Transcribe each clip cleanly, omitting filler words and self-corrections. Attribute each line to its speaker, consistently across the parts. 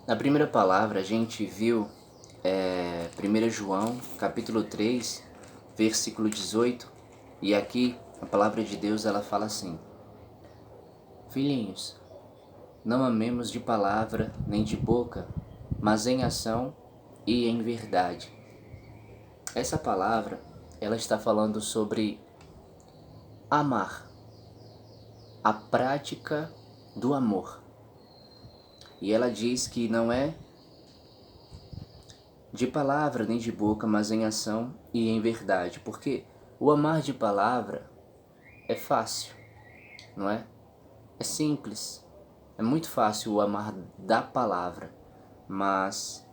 Speaker 1: Na primeira palavra a gente viu 1 João capítulo 3, versículo 18, e aqui a palavra de Deus ela fala assim: Filhinhos, não amemos de palavra nem de boca, mas em ação e em verdade. Essa palavra ela está falando sobre amar, a prática do amor. E ela diz que não é de palavra nem de boca, mas em ação e em verdade. Porque o amar de palavra é fácil, não é? É simples. É muito fácil o amar da palavra, mas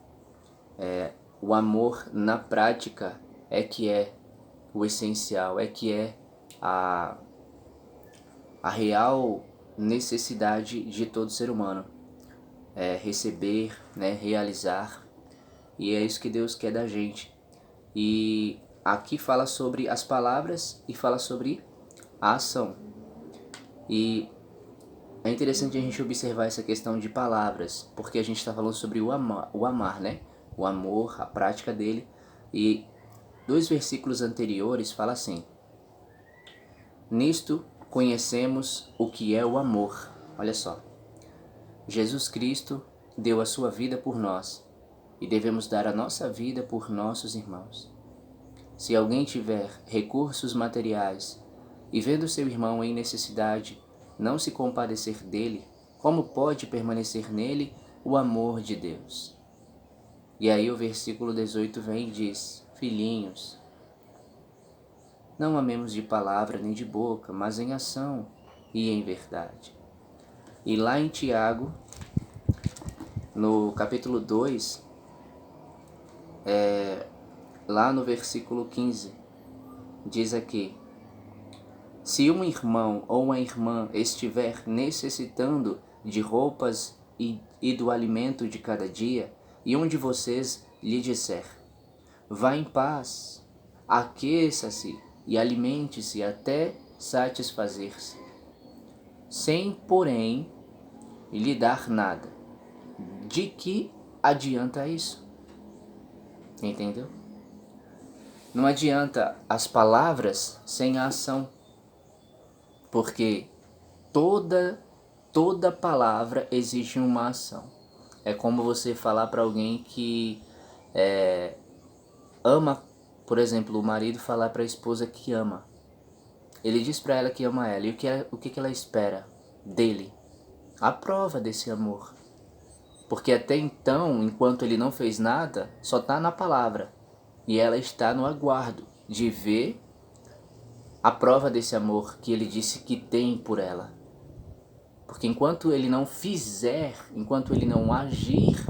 Speaker 1: o amor na prática é que é o essencial, é que é a, a real necessidade de todo ser humano. É receber, né, realizar, e é isso que Deus quer da gente. E aqui fala sobre as palavras e fala sobre a ação. E é interessante a gente observar essa questão de palavras, porque a gente está falando sobre o amar, né? O amor, a prática dele. E dois versículos anteriores fala assim: Nisto conhecemos o que é o amor. Olha só. Jesus Cristo deu a sua vida por nós e devemos dar a nossa vida por nossos irmãos. Se alguém tiver recursos materiais e vendo seu irmão em necessidade, não se compadecer dele, como pode permanecer nele o amor de Deus? E aí o versículo 18 vem e diz: Filhinhos, não amemos de palavra nem de boca, mas em ação e em verdade. E lá em Tiago, no capítulo 2, lá no versículo 15, diz aqui: Se um irmão ou uma irmã estiver necessitando de roupas e do alimento de cada dia, e um de vocês lhe disser: Vá em paz, aqueça-se e alimente-se até satisfazer-se, sem, porém, lhe dar nada, de que adianta isso? Entendeu? Não adianta as palavras sem a ação, porque toda palavra exige uma ação. É como você falar para alguém que ama, por exemplo, o marido falar para a esposa que ama. Ele diz para ela que ama ela, e o que ela espera dele? A prova desse amor. Porque até então, enquanto ele não fez nada, só está na palavra. E ela está no aguardo de ver a prova desse amor que ele disse que tem por ela. Porque enquanto ele não fizer, enquanto ele não agir,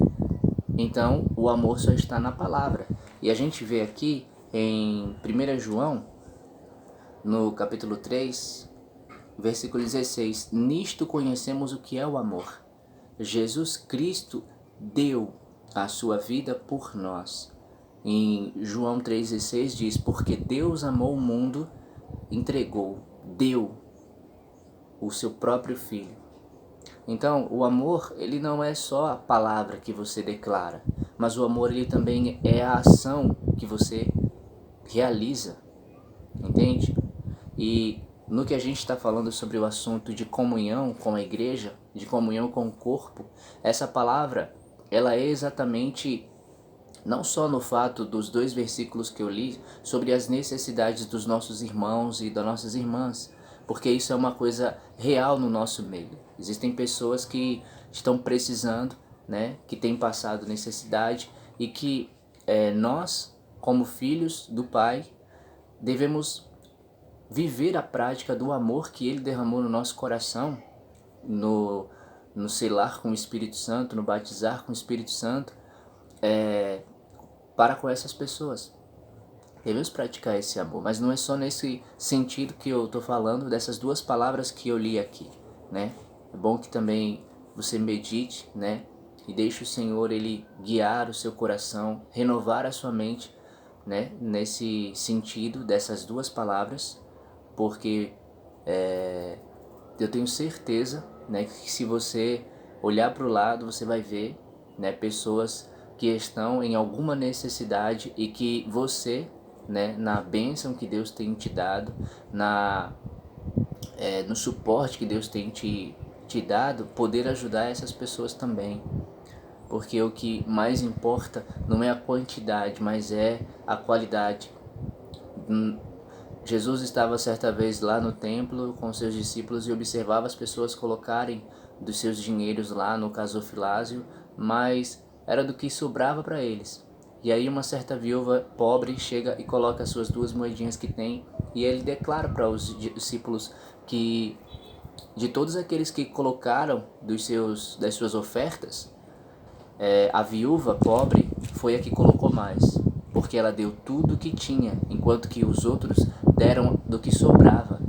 Speaker 1: então o amor só está na palavra. E a gente vê aqui em 1 João, no capítulo 3, versículo 16: Nisto conhecemos o que é o amor. Jesus Cristo deu a sua vida por nós. Em João 3,16 diz: Porque Deus amou o mundo, entregou, deu o seu próprio Filho. Então, o amor, ele não é só a palavra que você declara, mas o amor, ele também é a ação que você realiza, entende? E no que a gente está falando sobre o assunto de comunhão com a igreja, de comunhão com o corpo, essa palavra, ela é exatamente, não só no fato dos dois versículos que eu li, sobre as necessidades dos nossos irmãos e das nossas irmãs, porque isso é uma coisa real no nosso meio. Existem pessoas que estão precisando, né, que têm passado necessidade e que nós, como filhos do Pai, devemos viver a prática do amor que Ele derramou no nosso coração, no selar com o Espírito Santo, no batizar com o Espírito Santo, para com essas pessoas. Devemos praticar esse amor, mas não é só nesse sentido que eu estou falando dessas duas palavras que eu li aqui, né? É bom que também você medite, né? E deixe o Senhor ele guiar o seu coração, renovar a sua mente, né? Nesse sentido dessas duas palavras, porque eu tenho certeza, né, que se você olhar para o lado, você vai ver né? Pessoas que estão em alguma necessidade e que você, né, na bênção que Deus tem te dado, no suporte que Deus tem te dado, poder ajudar essas pessoas também. Porque o que mais importa não é a quantidade, mas é a qualidade. Jesus estava certa vez lá no templo com seus discípulos e observava as pessoas colocarem dos seus dinheiros lá no gasofilácio, mas era do que sobrava para eles. E aí uma certa viúva pobre chega e coloca as suas 2 moedinhas que tem, e ele declara para os discípulos que de todos aqueles que colocaram das suas ofertas, a viúva pobre foi a que colocou mais, porque ela deu tudo o que tinha, enquanto que os outros deram do que sobrava.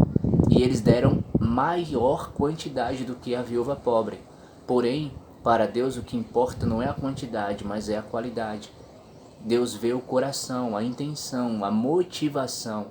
Speaker 1: E eles deram maior quantidade do que a viúva pobre. Porém, para Deus o que importa não é a quantidade, mas é a qualidade. Deus vê o coração, a intenção, a motivação.